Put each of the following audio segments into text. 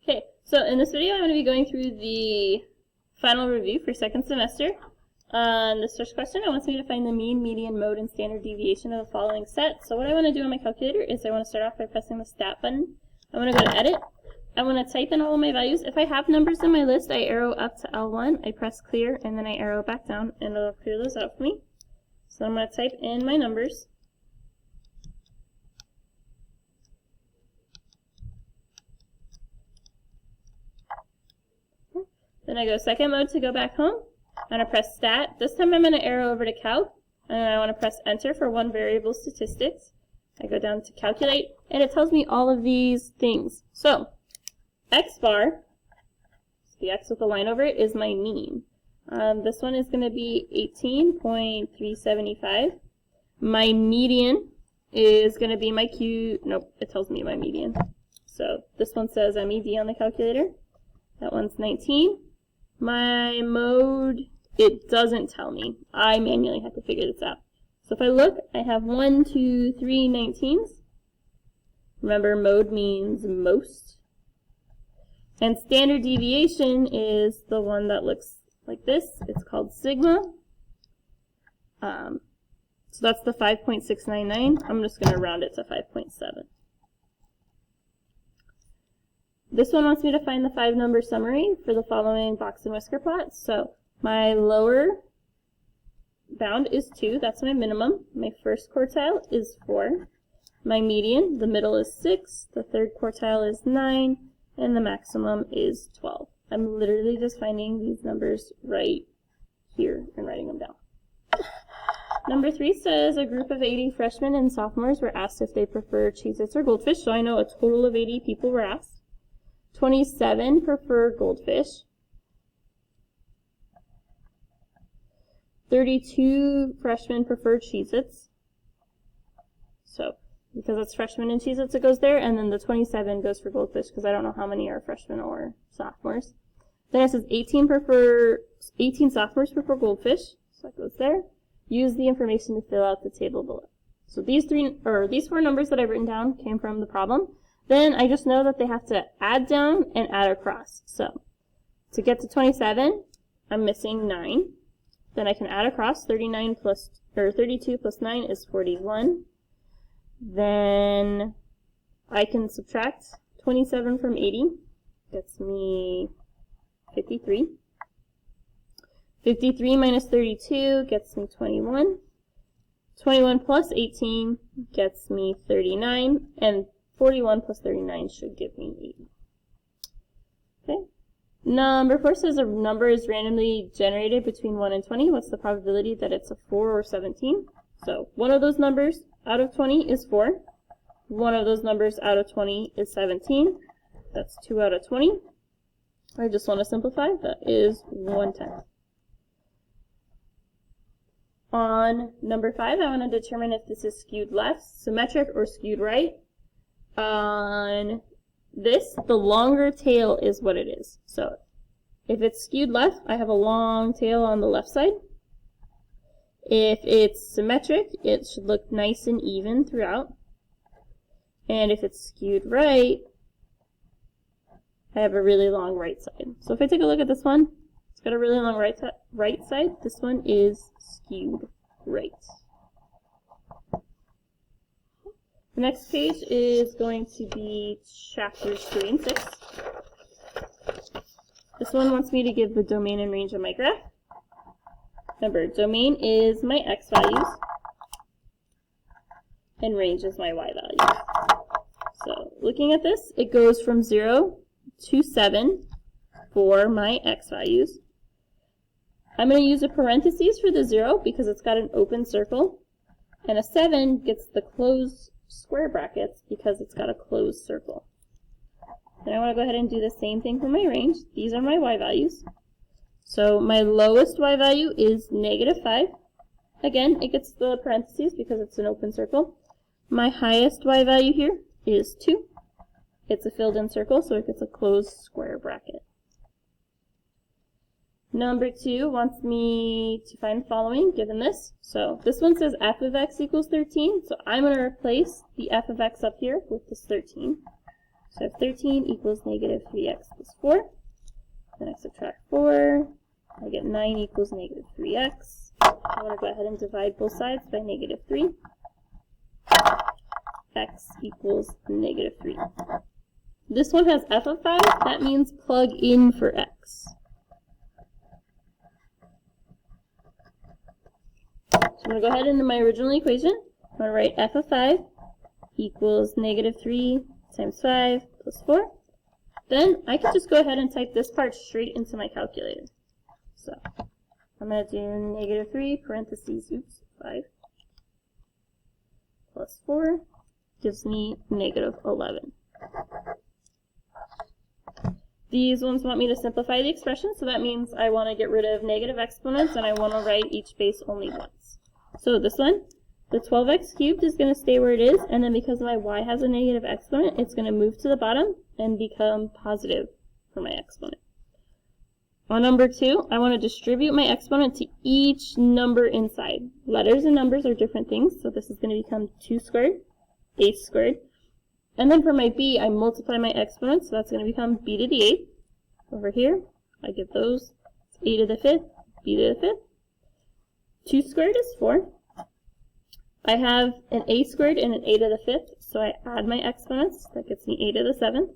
Okay, so in this video I'm going to be going through the final review for second semester. This first question, I want me to find the mean, median, mode, and standard deviation of the following set. So what I want to do on my calculator is I want to start off by pressing the stat button. I want to go to edit. I want to type in all of my values. If I have numbers in my list, I arrow up to L1, I press clear, and then I arrow back down, and it'll clear those out for me. So I'm going to type in my numbers. Then I go second mode to go back home. I'm going to press stat. This time I'm going to arrow over to calc, and I want to press enter for one variable statistics. I go down to calculate, and it tells me all of these things. So, x bar, the x with a line over it, is my mean. This one is going to be 18.375. My median is going to be my nope, it tells me my median. So this one says MED on the calculator. That one's 19. My mode, it doesn't tell me. I manually have to figure this out. So if I look, I have 1, 2, 3 19s. Remember, mode means most. And standard deviation is the one that looks like this. It's called sigma. So that's the 5.699. I'm just going to round it to 5.7. This one wants me to find the 5-number summary for the following box and whisker plots. So my lower bound is 2. That's my minimum. My first quartile is 4. My median, the middle is 6. The third quartile is 9. And the maximum is 12. I'm literally just finding these numbers right here and writing them down. Number 3 says a group of 80 freshmen and sophomores were asked if they prefer Cheez-Its or Goldfish. So I know a total of 80 people were asked. 27 prefer Goldfish. 32 freshmen prefer Cheez-Its. So, because it's freshmen and Cheez-Its, it goes there, and then the 27 goes for Goldfish, because I don't know how many are freshmen or sophomores. Then it says 18 sophomores prefer Goldfish, so that goes there. Use the information to fill out the table below. So these 4 numbers that I've written down came from the problem. Then I just know that they have to add down and add across. So to get to 27, I'm missing 9. Then I can add across. 32 plus 9 is 41. Then I can subtract 27 from 80. Gets me 53. 53 minus 32 gets me 21. 21 plus 18 gets me 39. And 41 plus 39 should give me 80. Okay. Number 4 says a number is randomly generated between 1 and 20. What's the probability that it's a 4 or 17? So one of those numbers out of 20 is 4. One of those numbers out of 20 is 17. That's 2 out of 20. I just want to simplify. That is 1/10. On number 5, I want to determine if this is skewed left, symmetric, or skewed right. On this, the longer tail is what it is. So if it's skewed left, I have a long tail on the left side. If it's symmetric, it should look nice and even throughout. And if it's skewed right, I have a really long right side. So if I take a look at this one, it's got a really long right side. This one is skewed right. The next page is going to be chapters 3 and 6. This one wants me to give the domain and range of my graph. Remember, domain is my x values, and range is my y values. So, looking at this, it goes from 0 to 7 for my x values. I'm going to use a parentheses for the 0 because it's got an open circle, and a 7 gets the closed square brackets because it's got a closed circle. Then I want to go ahead and do the same thing for my range. These are my y values. So my lowest y value is -5. Again, it gets the parentheses because it's an open circle. My highest y value here is 2. It's a filled in circle, so it gets a closed square bracket. Number 2 wants me to find the following given this. So this one says f of x equals 13, so I'm going to replace the f of x up here with this 13. So I have 13 equals negative 3x plus 4. Then I subtract 4. I get 9 equals negative 3x. I want to go ahead and divide both sides by negative 3. X equals negative 3. This one has f of 5. That means plug in for x. So I'm going to go ahead into my original equation. I'm going to write f of 5 equals negative 3 times 5 plus 4. Then I can just go ahead and type this part straight into my calculator. So I'm going to do negative 3 parentheses, 5 plus 4 gives me negative 11. These ones want me to simplify the expression, so that means I want to get rid of negative exponents and I want to write each base only once. So this one, the 12x cubed is going to stay where it is, and then because my y has a negative exponent, it's going to move to the bottom and become positive for my exponent. On number 2, I want to distribute my exponent to each number inside. Letters and numbers are different things, so this is going to become 2 squared, a squared. And then for my b, I multiply my exponents, so that's going to become b to the 8th. Over here, I get those. It's a to the 5th, b to the 5th. 2 squared is 4. I have an a squared and an a to the 5th, so I add my exponents. That gets me a to the 7th.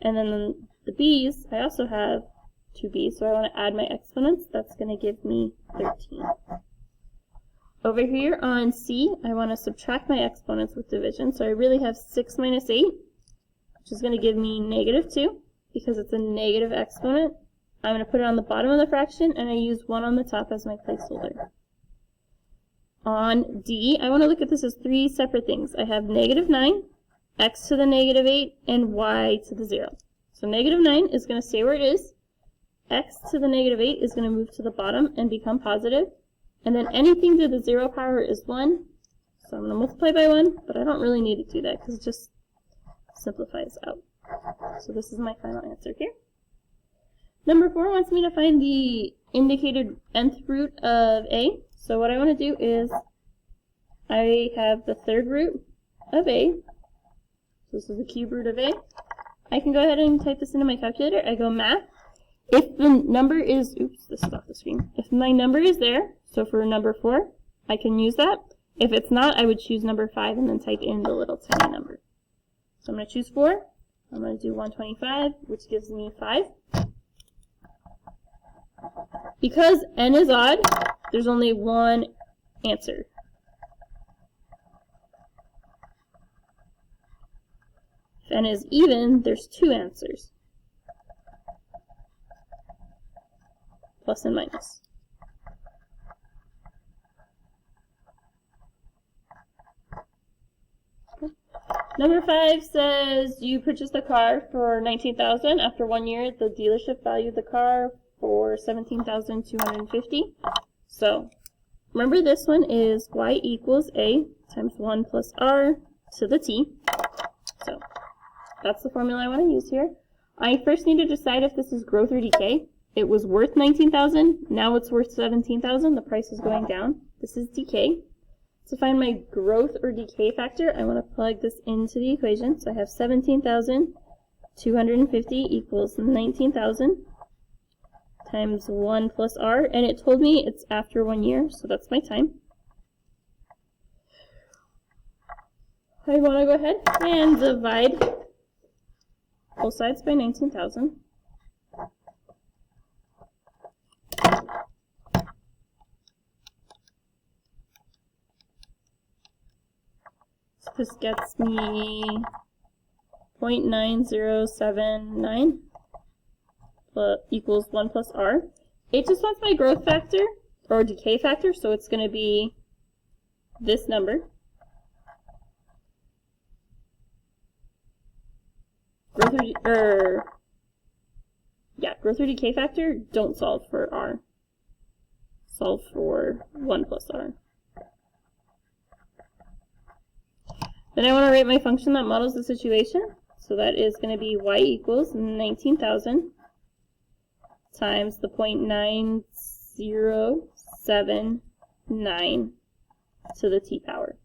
And then the b's, I also have 2b, so I want to add my exponents. That's going to give me 13. Over here on c, I want to subtract my exponents with division, so I really have 6 minus 8, which is going to give me negative 2, because it's a negative exponent. I'm going to put it on the bottom of the fraction, and I use 1 on the top as my placeholder. On d, I want to look at this as 3 separate things. I have negative 9, x to the negative 8, and y to the 0. So negative 9 is going to stay where it is. X to the negative 8 is going to move to the bottom and become positive. And then anything to the 0 power is 1. So I'm going to multiply by 1, but I don't really need to do that because it just simplifies out. So this is my final answer here. Number 4 wants me to find the indicated nth root of a. So what I want to do is I have the third root of a. So this is the cube root of a. I can go ahead and type this into my calculator. I go math. If the number is, oops, this is off the screen. If my number is there, so for number 4, I can use that. If it's not, I would choose number 5 and then type in the little tiny number. So I'm going to choose 4. I'm going to do 125, which gives me 5. Because n is odd, there's only one answer. If n is even, there's 2 answers. Plus and minus. Okay. Number 5 says you purchased a car for $19,000. After 1 year, the dealership valued the car for $17,250. So remember, this one is y equals a times 1 plus r to the t. So that's the formula I want to use here. I first need to decide if this is growth or decay. It was worth $19,000. Now it's worth $17,000. The price is going down. This is decay. To find my growth or decay factor, I want to plug this into the equation. So I have 17,250 equals 19,000 times 1 plus r. And it told me it's after 1 year, so that's my time. I want to go ahead and divide both sides by 19,000. This gets me 0.9079 equals 1 plus r. It just wants my growth factor, or decay factor, so it's going to be this number. Growth or decay factor, don't solve for r. Solve for 1 plus r. Then I want to write my function that models the situation. So that is going to be y equals 19,000 times the 0.9079 to the t power.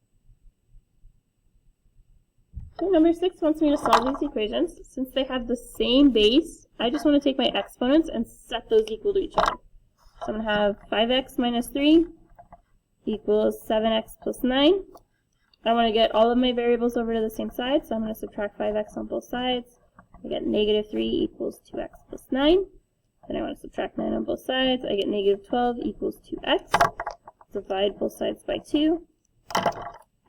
So number 6 wants me to solve these equations. Since they have the same base, I just want to take my exponents and set those equal to each other. So I'm going to have 5x minus 3 equals 7x plus 9. I want to get all of my variables over to the same side, so I'm going to subtract 5x on both sides. I get negative 3 equals 2x plus 9. Then I want to subtract 9 on both sides. I get negative 12 equals 2x. Divide both sides by 2.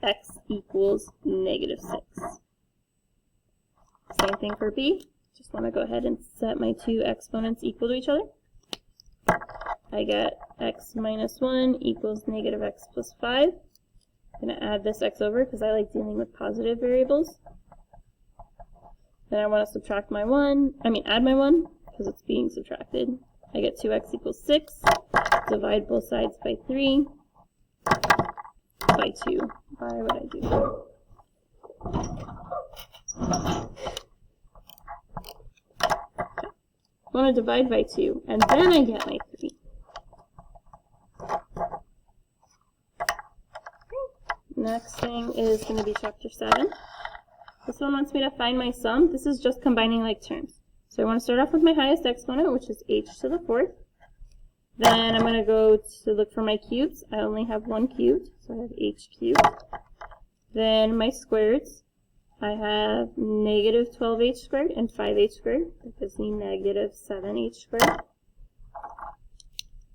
X equals negative 6. Same thing for B. Just want to go ahead and set my two exponents equal to each other. I get x minus 1 equals negative x plus 5. I'm going to add this x over because I like dealing with positive variables. Then I want to subtract my add my 1 because it's being subtracted. I get 2x equals 6. Divide both sides by 3. By 2. Why would I do that? I want to divide by 2, and then I get my 3. Next thing is going to be chapter 7. This one wants me to find my sum. This is just combining like terms. So I want to start off with my highest exponent, which is h to the 4th. Then I'm going to go to look for my cubes. I only have one cubed, so I have h cubed. Then my squareds. I have negative 12h squared and 5h squared. That gives me negative 7h squared.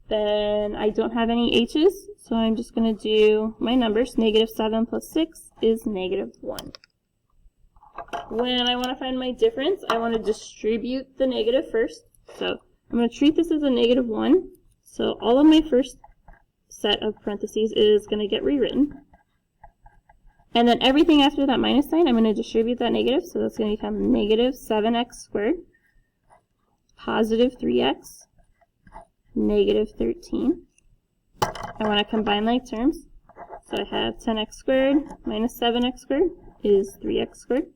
Then I don't have any h's, so I'm just going to do my numbers. Negative 7 plus 6 is negative 1. When I want to find my difference, I want to distribute the negative first. So I'm going to treat this as a negative 1. So all of my first set of parentheses is going to get rewritten. And then everything after that minus sign, I'm going to distribute that negative. So that's going to become negative 7x squared, positive 3x, negative 13. I want to combine like terms. So I have 10x squared minus 7x squared is 3x squared.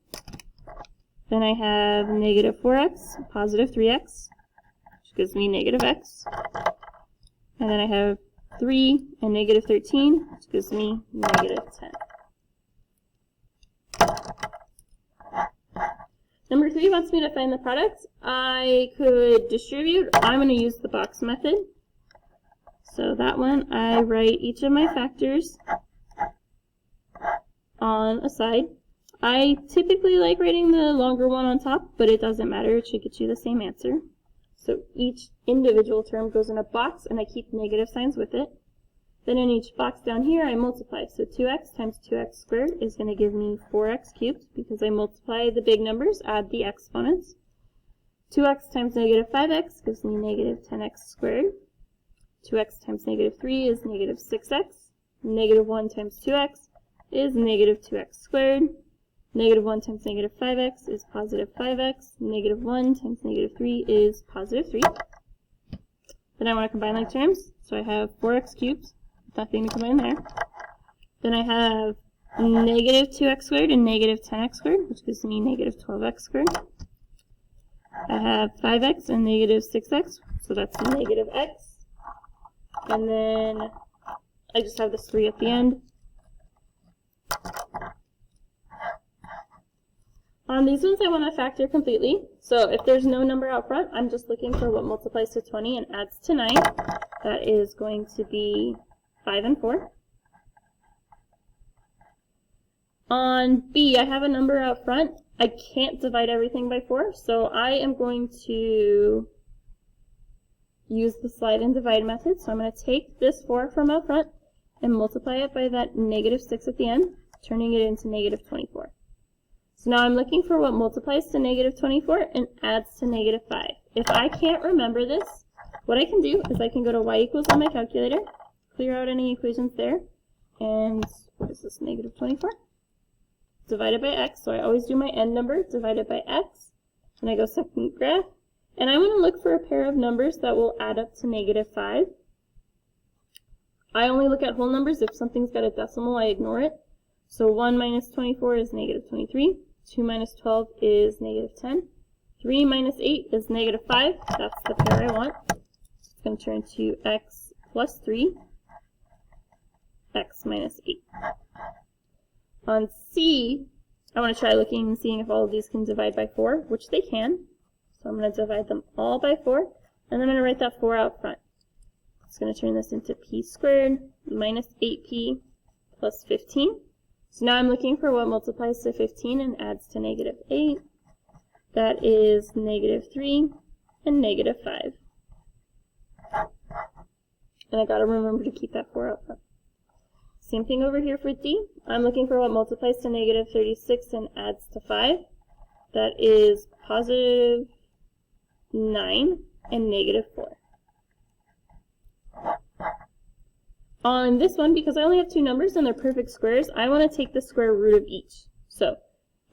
Then I have negative 4x, positive 3x, which gives me negative x. And then I have 3 and negative 13, which gives me negative 10. Number 3 wants me to find the product. I could distribute. I'm going to use the box method. So that one, I write each of my factors on a side. I typically like writing the longer one on top, but it doesn't matter. It should get you the same answer. So each individual term goes in a box, and I keep negative signs with it. Then in each box down here, I multiply. So 2x times 2x squared is going to give me 4x cubed, because I multiply the big numbers, add the exponents. 2x times negative 5x gives me negative 10x squared. 2x times negative 3 is negative 6x. Negative 1 times 2x is negative 2x squared. Negative 1 times negative 5x is positive 5x. Negative 1 times negative 3 is positive 3. Then I want to combine like terms. So I have 4x cubed. Nothing to combine there. Then I have negative 2x squared and negative 10x squared, which gives me negative 12x squared. I have 5x and negative 6x, so that's negative x. And then I just have this 3 at the end. On these ones, I want to factor completely. So if there's no number out front, I'm just looking for what multiplies to 20 and adds to 9. That is going to be 5 and 4. On B, I have a number out front. I can't divide everything by 4, so I am going to use the slide and divide method. So I'm going to take this 4 from out front and multiply it by that negative 6 at the end, turning it into negative 24. So now I'm looking for what multiplies to negative 24 and adds to negative 5. If I can't remember this, what I can do is I can go to y equals on my calculator, clear out any equations there, and what is this, negative 24? Divided by x, so I always do my end number divided by x, and I go second graph, and I want to look for a pair of numbers that will add up to negative 5. I only look at whole numbers. If something's got a decimal, I ignore it. So 1 minus 24 is negative 23, 2 minus 12 is negative 10, 3 minus 8 is negative 5, that's the pair I want. It's going to turn to x plus 3, x minus 8. On C, I want to try looking and seeing if all of these can divide by 4, which they can. So I'm going to divide them all by 4, and then I'm going to write that 4 out front. It's going to turn this into p squared minus 8p plus 15. So now I'm looking for what multiplies to 15 and adds to negative 8. That is negative 3 and negative 5. And I got to remember to keep that 4 out front. Same thing over here for D. I'm looking for what multiplies to negative 36 and adds to 5. That is positive 9 and negative 4. On this one, because I only have two numbers and they're perfect squares, I want to take the square root of each. So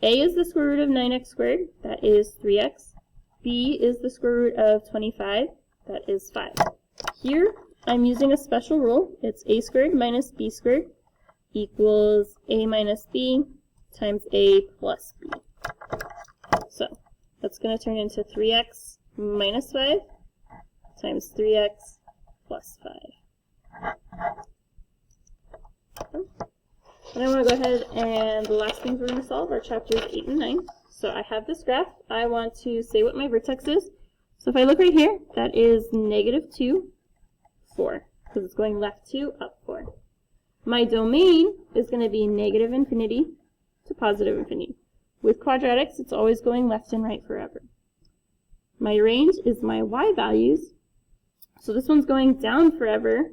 A is the square root of 9x squared, that is 3x. B is the square root of 25, that is 5. Here, I'm using a special rule. It's a squared minus b squared equals a minus b times a plus b. So that's going to turn into 3x minus 5 times 3x plus 5. Okay. And I want to go ahead and the last things we're going to solve are chapters 8 and 9. So I have this graph. I want to say what my vertex is. So if I look right here, that is negative 2, 4, because it's going left 2, up 4. My domain is going to be negative infinity to positive infinity. With quadratics, it's always going left and right forever. My range is my y values. So this one's going down forever.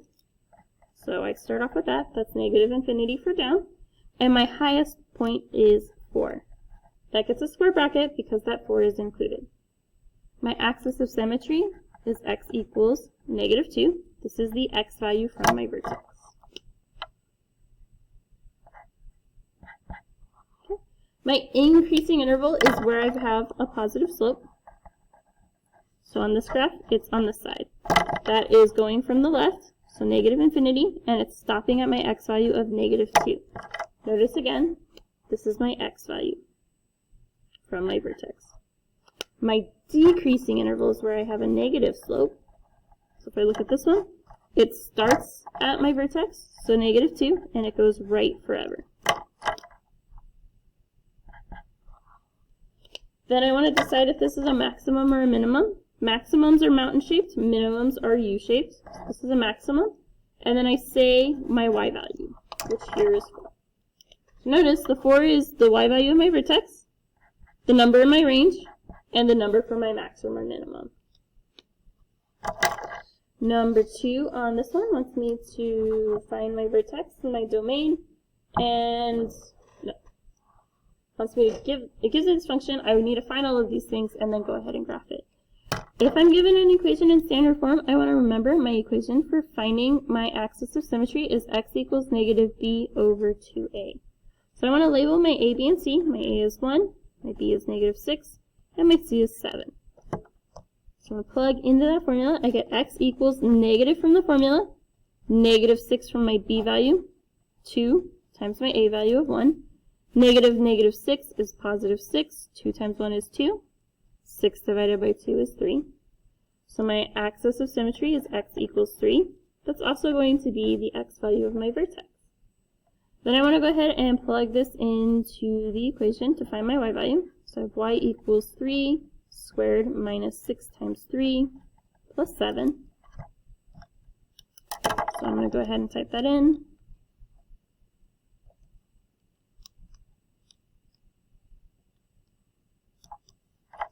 So I start off with that. That's negative infinity for down. And my highest point is 4. That gets a square bracket because that 4 is included. My axis of symmetry is x equals negative 2. This is the x value from my vertex. Okay. My increasing interval is where I have a positive slope. So on this graph, it's on this side. That is going from the left, so negative infinity, and it's stopping at my x value of negative 2. Notice again, this is my x value from my vertex. My decreasing interval is where I have a negative slope. So if I look at this one, it starts at my vertex, so negative 2, and it goes right forever. Then I want to decide if this is a maximum or a minimum. Maximums are mountain-shaped, minimums are U-shaped. So this is a maximum. And then I say my y value, which here is 4. So notice the 4 is the y value of my vertex, the number in my range, and the number for my maximum or minimum. Number 2 on this one wants me to find my vertex and my domain, and wants me to it gives me this function. I would need to find all of these things and then go ahead and graph it. If I'm given an equation in standard form, I want to remember my equation for finding my axis of symmetry is x equals negative b over 2a. So I want to label my a, b, and c. My a is 1, my b is negative 6, and my c is 7. So I'm going to plug into that formula. I get x equals negative from the formula, negative 6 from my b value, 2 times my a value of 1. Negative 6 is positive 6. 2 times 1 is 2. 6 divided by 2 is 3. So my axis of symmetry is x equals 3. That's also going to be the x value of my vertex. Then I want to go ahead and plug this into the equation to find my y value. So I have y equals 3 squared minus 6 times 3 plus 7. So I'm going to go ahead and type that in.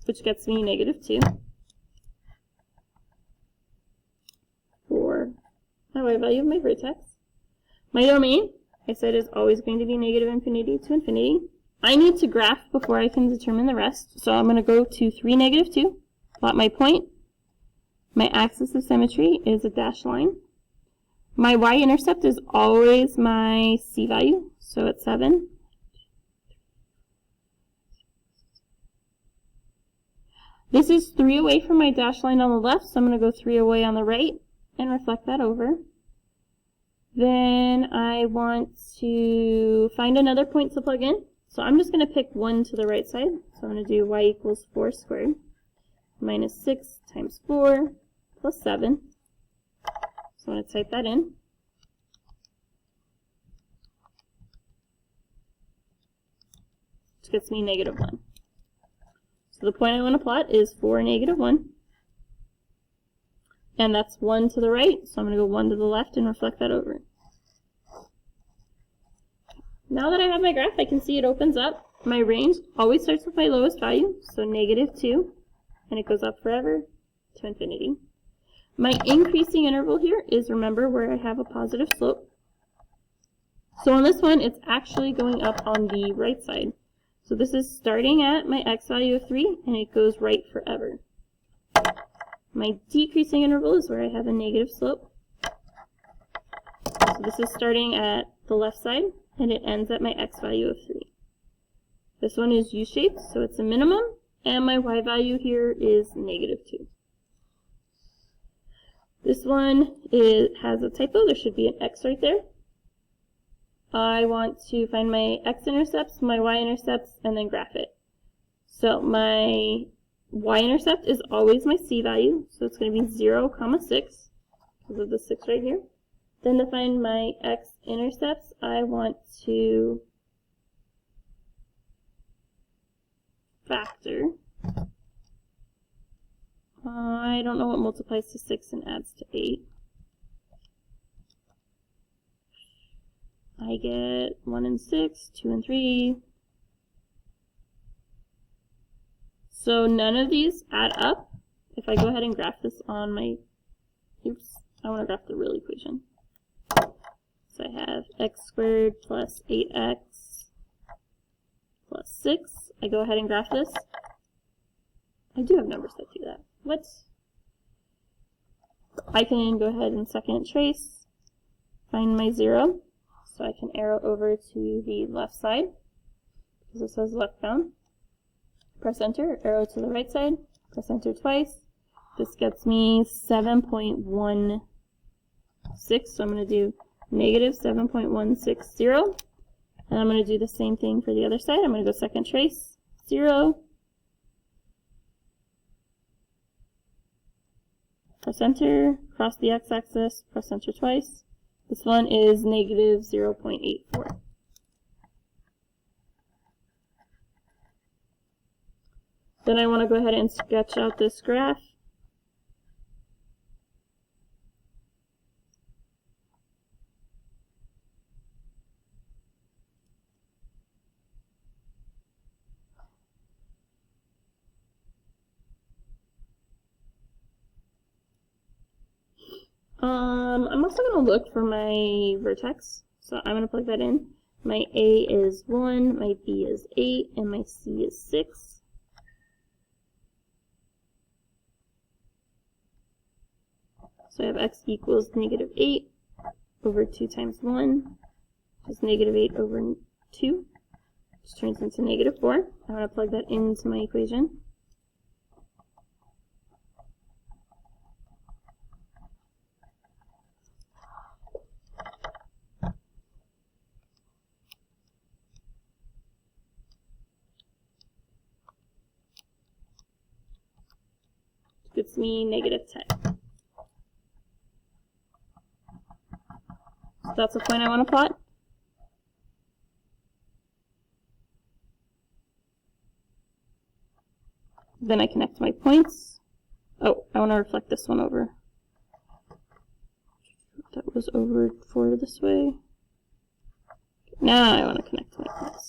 Which gets me negative 2 for my y value of my vertex. My domain, I said, is always going to be negative infinity to infinity. I need to graph before I can determine the rest, so I'm going to go to 3, negative 2, plot my point. My axis of symmetry is a dashed line. My y-intercept is always my c value, so it's 7. This is 3 away from my dashed line on the left, so I'm going to go 3 away on the right and reflect that over. Then I want to find another point to plug in. So I'm just going to pick 1 to the right side. So I'm going to do y equals 4 squared minus 6 times 4 plus 7. So I'm going to type that in. which gets me -1. So the point I want to plot is 4, -1. And that's 1 to the right, so I'm going to go 1 to the left and reflect that over. Now that I have my graph, I can see it opens up. My range always starts with my lowest value, so -2, and it goes up forever to infinity. My increasing interval here is, remember, where I have a positive slope. So on this one, it's actually going up on the right side. So this is starting at my x value of 3, and it goes right forever. My decreasing interval is where I have a negative slope. So this is starting at the left side, and it ends at my x value of 3. This one is U-shaped, so it's a minimum, and my y value here is -2. This one has a typo. There should be an x right there. I want to find my x-intercepts, my y-intercepts, and then graph it. So my y-intercept is always my c value, so it's going to be 0, 6, because of the 6 right here. Then to find my x-intercepts, I want to factor. I don't know what multiplies to 6 and adds to 8. I get 1 and 6, 2 and 3. So none of these add up. If I go ahead and graph this on my, oops, I want to graph the real equation. So I have x squared plus 8x plus 6. I go ahead and graph this. I do have numbers that do that. What? I can go ahead and second trace, find my 0. So I can arrow over to the left side, because it says left bound. Press enter, arrow to the right side, press enter twice. This gets me 7.16, so I'm going to do -7.160. And I'm going to do the same thing for the other side. I'm going to go second trace, 0. Press enter, cross the x-axis, press enter twice. This one is -0.84. Then I want to go ahead and sketch out this graph. I'm also going to look for my vertex, so I'm going to plug that in. My A is 1, my B is 8, and my C is 6. So I have x equals -8 over 2 times 1, which is -8 over 2, which turns into -4. I want to plug that into my equation. Gets me -10. So that's the point I want to plot. Then I connect my points. Oh, I want to reflect this one over. That was over 4 this way. Now I want to connect my points.